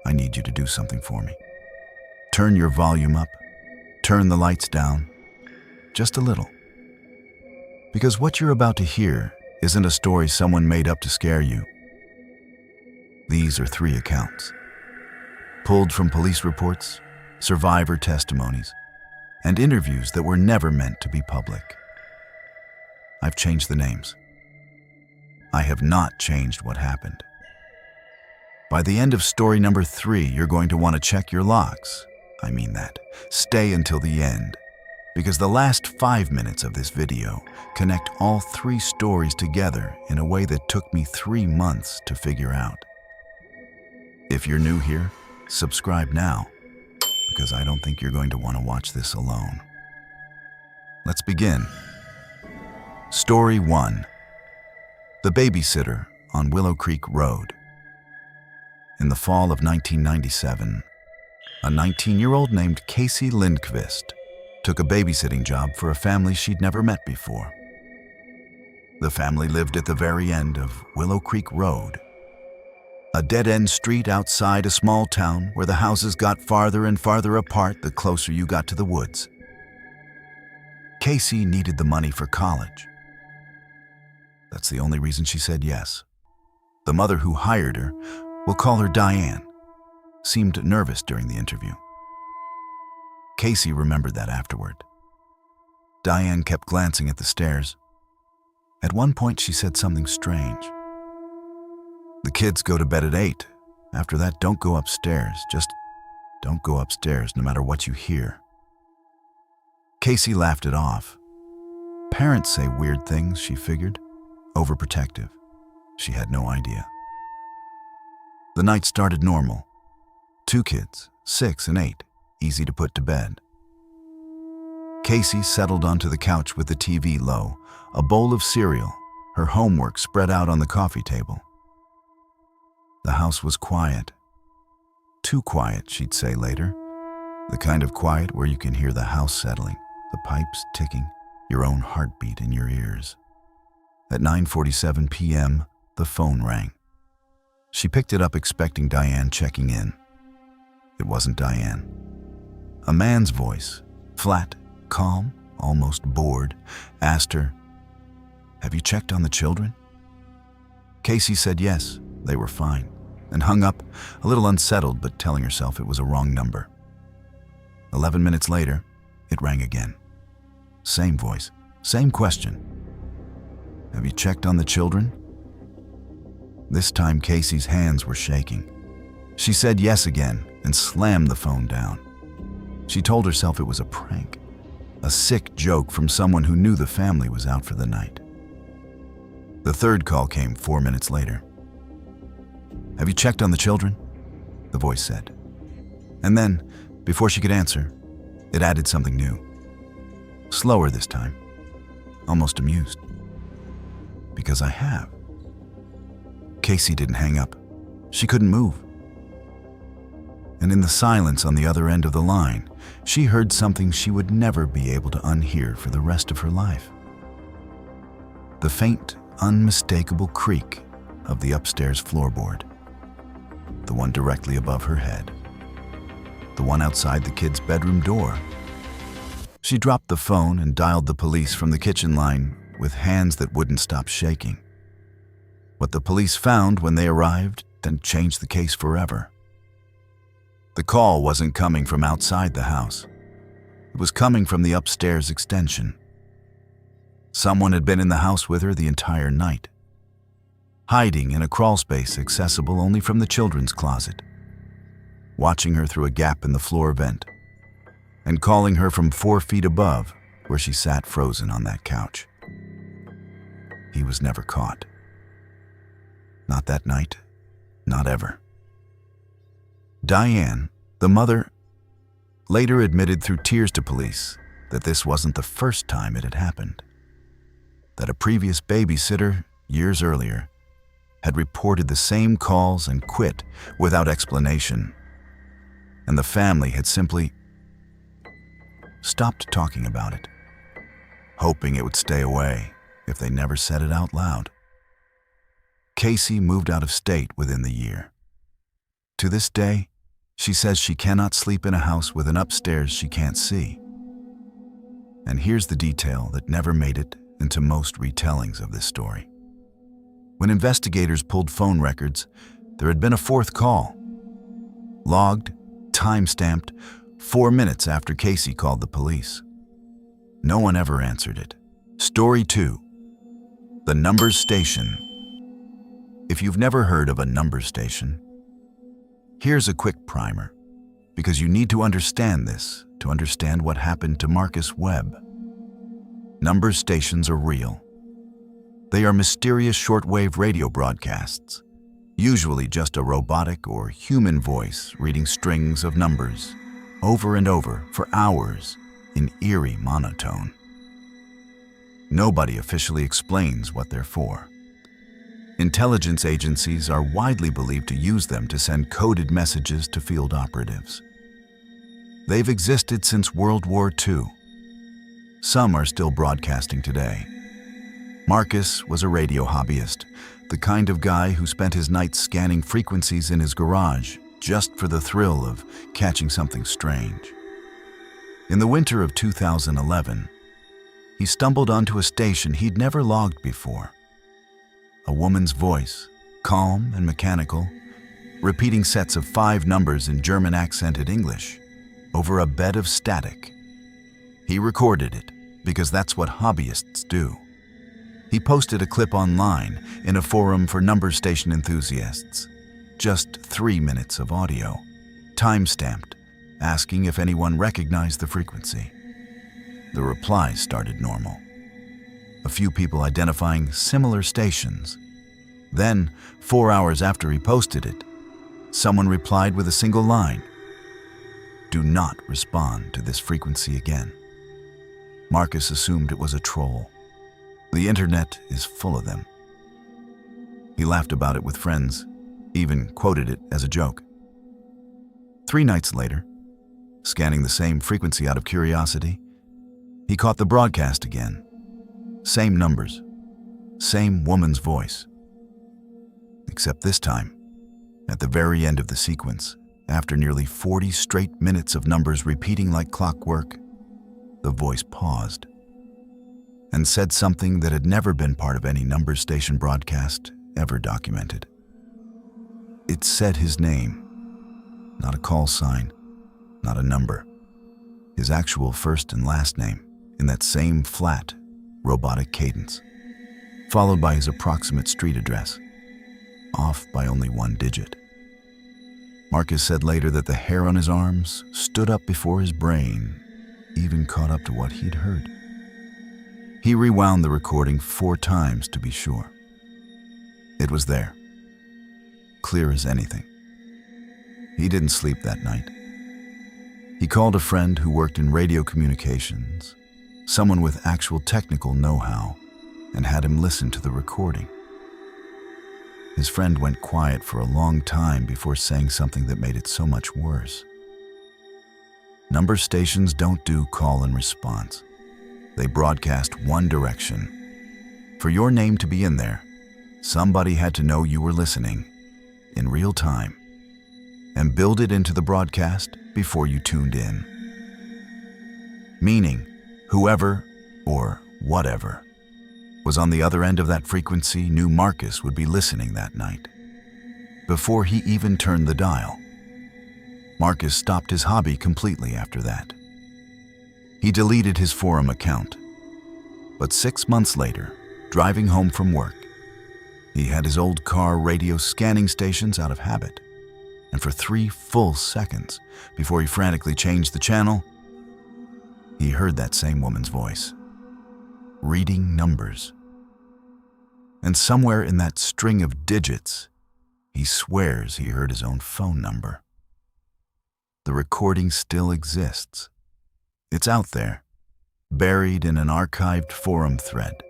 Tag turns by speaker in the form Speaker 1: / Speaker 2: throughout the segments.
Speaker 1: I need you to do something for me. Turn your volume up. Turn the lights down. Just a little. Because what you're about to hear isn't a story someone made up to scare you. These are 3 accounts, pulled from police reports, survivor testimonies, and interviews that were never meant to be public. I've changed the names. I have not changed what happened. By the end of story number 3, you're going to want to check your locks. I mean that. Stay until the end, because the last 5 minutes of this video connect all 3 stories together in a way that took me 3 months to figure out. If you're new here, subscribe now, because I don't think you're going to want to watch this alone. Let's begin. Story 1. The Babysitter on Willow Creek Road. In the fall of 1997, a 19-year-old named Casey Lindqvist took a babysitting job for a family she'd never met before. The family lived at the very end of Willow Creek Road, a dead-end street outside a small town where the houses got farther and farther apart the closer you got to the woods. Casey needed the money for college. That's the only reason she said yes. The mother who hired her, we'll call her Diane, seemed nervous during the interview. Casey remembered that afterward. Diane kept glancing at the stairs. At one point, she said something strange. "The kids go to bed at 8. After that, don't go upstairs. Just don't go upstairs, no matter what you hear." Casey laughed it off. Parents say weird things, she figured. Overprotective. She had no idea. The night started normal. 2 kids, 6 and 8, easy to put to bed. Casey settled onto the couch with the TV low, a bowl of cereal, her homework spread out on the coffee table. The house was quiet. Too quiet, she'd say later. The kind of quiet where you can hear the house settling, the pipes ticking, your own heartbeat in your ears. At 9:47 p.m., the phone rang. She picked it up expecting Diane checking in. It wasn't Diane. A man's voice, flat, calm, almost bored, asked her, "Have you checked on the children?" Casey said yes, they were fine, and hung up, a little unsettled but telling herself it was a wrong number. 11 minutes later, it rang again. Same voice, same question. "Have you checked on the children?" This time Casey's hands were shaking. She said yes again and slammed the phone down. She told herself it was a prank, a sick joke from someone who knew the family was out for the night. The third call came 4 minutes later. "Have you checked on the children?" the voice said. And then, before she could answer, it added something new. Slower this time, almost amused. "Because I have." Casey didn't hang up. She couldn't move. And in the silence on the other end of the line, she heard something she would never be able to unhear for the rest of her life. The faint, unmistakable creak of the upstairs floorboard. The one directly above her head. The one outside the kid's bedroom door. She dropped the phone and dialed the police from the kitchen line with hands that wouldn't stop shaking. What the police found when they arrived then changed the case forever. The call wasn't coming from outside the house. It was coming from the upstairs extension. Someone had been in the house with her the entire night, hiding in a crawlspace accessible only from the children's closet, watching her through a gap in the floor vent, and calling her from 4 feet above where she sat frozen on that couch. He was never caught. Not that night, not ever. Diane, the mother, later admitted through tears to police that this wasn't the first time it had happened. That a previous babysitter, years earlier, had reported the same calls and quit without explanation, and the family had simply stopped talking about it, hoping it would stay away if they never said it out loud. Casey moved out of state within the year. To this day, She says she cannot sleep in a house with an upstairs she can't see. And here's the detail that never made it into most retellings of this story. When investigators pulled phone records, there had been a fourth call. Logged, time-stamped, 4 minutes after Casey called the police. No one ever answered it. Story 2. The Numbers Station. If you've never heard of a numbers station, here's a quick primer, because you need to understand this to understand what happened to Marcus Webb. Numbers stations are real. They are mysterious shortwave radio broadcasts, usually just a robotic or human voice reading strings of numbers over and over for hours in eerie monotone. Nobody officially explains what they're for. Intelligence agencies are widely believed to use them to send coded messages to field operatives. They've existed since World War II. Some are still broadcasting today. Marcus was a radio hobbyist, the kind of guy who spent his nights scanning frequencies in his garage just for the thrill of catching something strange. In the winter of 2011, he stumbled onto a station he'd never logged before. A woman's voice, calm and mechanical, repeating sets of 5 numbers in German-accented English over a bed of static. He recorded it because that's what hobbyists do. He posted a clip online in a forum for number station enthusiasts. Just 3 minutes of audio, time-stamped, asking if anyone recognized the frequency. The replies started normal. A few people identifying similar stations. Then, 4 hours after he posted it, someone replied with a single line: "Do not respond to this frequency again." Marcus assumed it was a troll. The internet is full of them. He laughed about it with friends, even quoted it as a joke. 3 nights later, scanning the same frequency out of curiosity, he caught the broadcast again. Same numbers, same woman's voice. Except this time, at the very end of the sequence, after nearly 40 straight minutes of numbers repeating like clockwork, the voice paused and said something that had never been part of any numbers station broadcast ever documented. It said his name, not a call sign, not a number. His actual first and last name in that same flat, robotic cadence, followed by his approximate street address, off by only 1 digit. Marcus said later that the hair on his arms stood up before his brain even caught up to what he'd heard. He rewound the recording 4 times to be sure. It was there, clear as anything. He didn't sleep that night. He called a friend who worked in radio communications, someone with actual technical know-how, and had him listen to the recording. His friend went quiet for a long time before saying something that made it so much worse. Number stations don't do call and response. They broadcast one direction. For your name to be in there, somebody had to know you were listening in real time and build it into the broadcast before you tuned in. Meaning, whoever or whatever was on the other end of that frequency knew Marcus would be listening that night. Before he even turned the dial, Marcus stopped his hobby completely after that. He deleted his forum account. But 6 months later, driving home from work, he had his old car radio scanning stations out of habit. And for 3 full seconds, before he frantically changed the channel, he heard that same woman's voice, reading numbers. And somewhere in that string of digits, he swears he heard his own phone number. The recording still exists. It's out there, buried in an archived forum thread.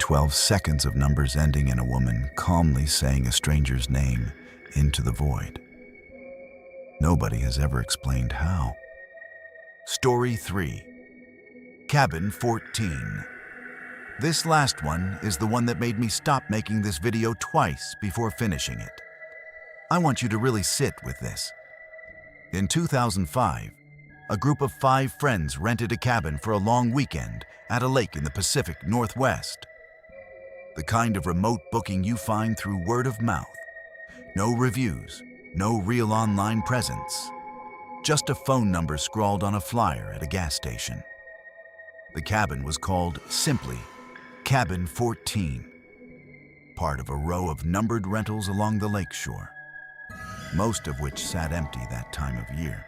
Speaker 1: 12 seconds of numbers ending in a woman calmly saying a stranger's name into the void. Nobody has ever explained how. Story 3. Cabin 14. This last one is the one that made me stop making this video twice before finishing it. I want you to really sit with this. In 2005, a group of 5 friends rented a cabin for a long weekend at a lake in the Pacific Northwest. The kind of remote booking you find through word of mouth. No reviews, no real online presence. Just a phone number scrawled on a flyer at a gas station. The cabin was called simply Cabin 14, part of a row of numbered rentals along the lakeshore, most of which sat empty that time of year.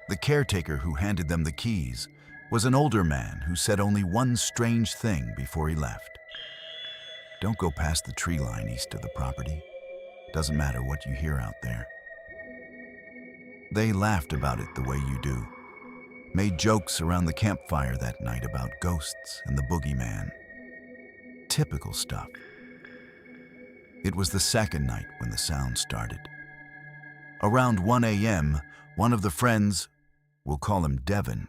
Speaker 1: The caretaker who handed them the keys was an older man who said only one strange thing before he left. Don't go past the tree line east of the property. Doesn't matter what you hear out there. They laughed about it the way you do, made jokes around the campfire that night about ghosts and the boogeyman. Typical stuff. It was the second night when the sound started. Around 1 a.m., one of the friends, we'll call him Devin,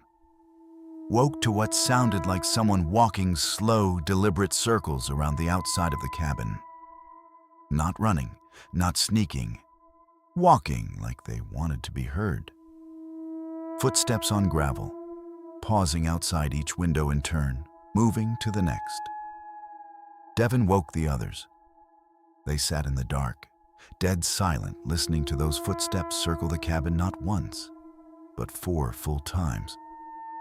Speaker 1: woke to what sounded like someone walking slow, deliberate circles around the outside of the cabin. Not running, not sneaking, walking like they wanted to be heard. Footsteps on gravel, pausing outside each window in turn, moving to the next. Devin woke the others. They sat in the dark, dead silent, listening to those footsteps circle the cabin not once, but 4 full times,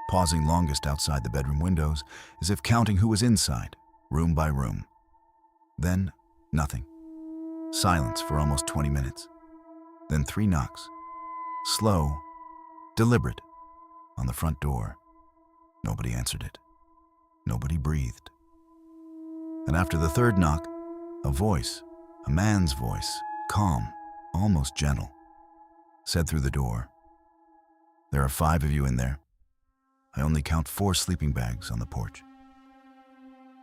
Speaker 1: pausing longest outside the bedroom windows, as if counting who was inside, room by room. Then, nothing. Silence for almost 20 minutes. Then 3 knocks. Slow, deliberate, on the front door. Nobody answered it. Nobody breathed. And after the 3rd knock, a voice, a man's voice, calm, almost gentle, said through the door, "There are 5 of you in there. I only count 4 sleeping bags on the porch."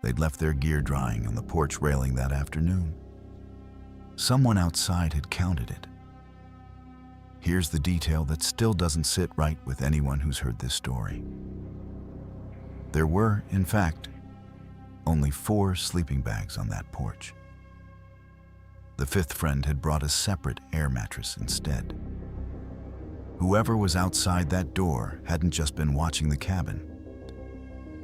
Speaker 1: They'd left their gear drying on the porch railing that afternoon. Someone outside had counted it. Here's the detail that still doesn't sit right with anyone who's heard this story. There were, in fact, only 4 sleeping bags on that porch. The 5th friend had brought a separate air mattress instead. Whoever was outside that door hadn't just been watching the cabin.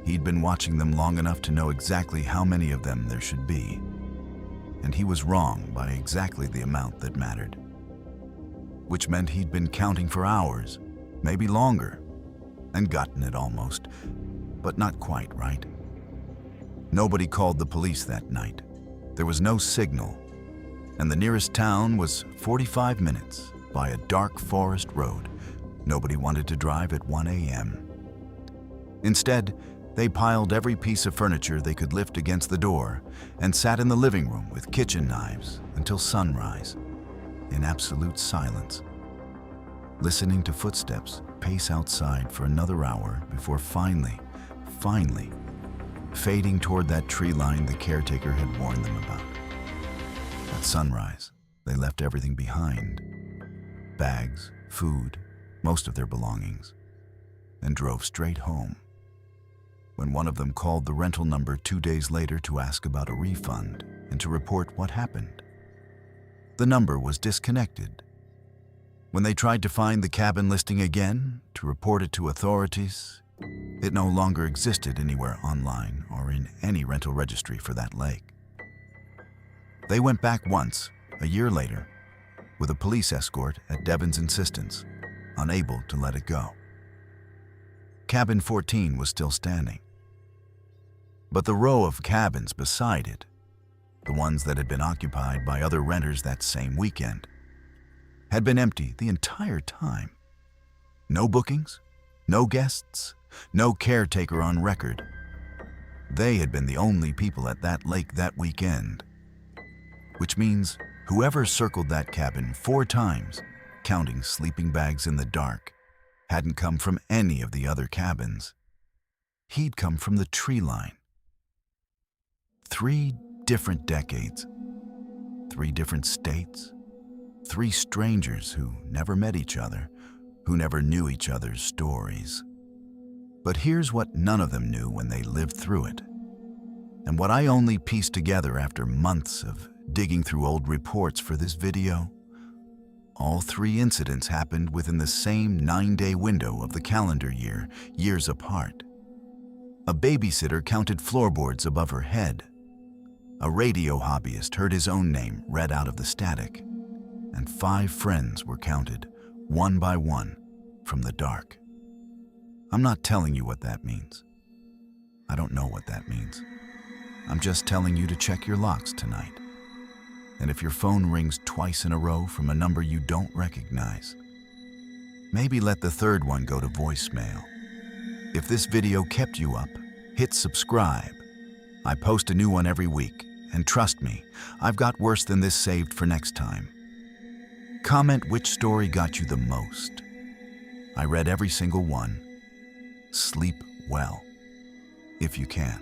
Speaker 1: He'd been watching them long enough to know exactly how many of them there should be. And he was wrong by exactly the amount that mattered. Which meant he'd been counting for hours, maybe longer, and gotten it almost, but not quite right. Nobody called the police that night. There was no signal, and the nearest town was 45 minutes by a dark forest road. Nobody wanted to drive at 1 a.m. Instead, they piled every piece of furniture they could lift against the door and sat in the living room with kitchen knives until sunrise, in absolute silence, listening to footsteps pace outside for another hour before finally, fading toward that tree line the caretaker had warned them about. At sunrise, they left everything behind, bags, food, most of their belongings, and drove straight home. When one of them called the rental number 2 days later to ask about a refund and to report what happened, the number was disconnected. When they tried to find the cabin listing again to report it to authorities, it no longer existed anywhere online or in any rental registry for that lake. They went back once, a year later, with a police escort at Devin's insistence, unable to let it go. Cabin 14 was still standing. But the row of cabins beside it, the ones that had been occupied by other renters that same weekend, had been empty the entire time. No bookings, no guests, no caretaker on record. They had been the only people at that lake that weekend. Which means whoever circled that cabin 4 times, counting sleeping bags in the dark, hadn't come from any of the other cabins. He'd come from the tree line. 3 different decades, 3 different states, 3 strangers who never met each other, who never knew each other's stories. But here's what none of them knew when they lived through it, and what I only pieced together after months of digging through old reports for this video. All 3 incidents happened within the same 9-day window of the calendar year, years apart. A babysitter counted floorboards above her head. A radio hobbyist heard his own name read out of the static. And 5 friends were counted, one by one, from the dark. I'm not telling you what that means. I don't know what that means. I'm just telling you to check your locks tonight. And if your phone rings twice in a row from a number you don't recognize, maybe let the 3rd one go to voicemail. If this video kept you up, hit subscribe. I post a new one every week, and trust me, I've got worse than this saved for next time. Comment which story got you the most. I read every single one. Sleep well, if you can.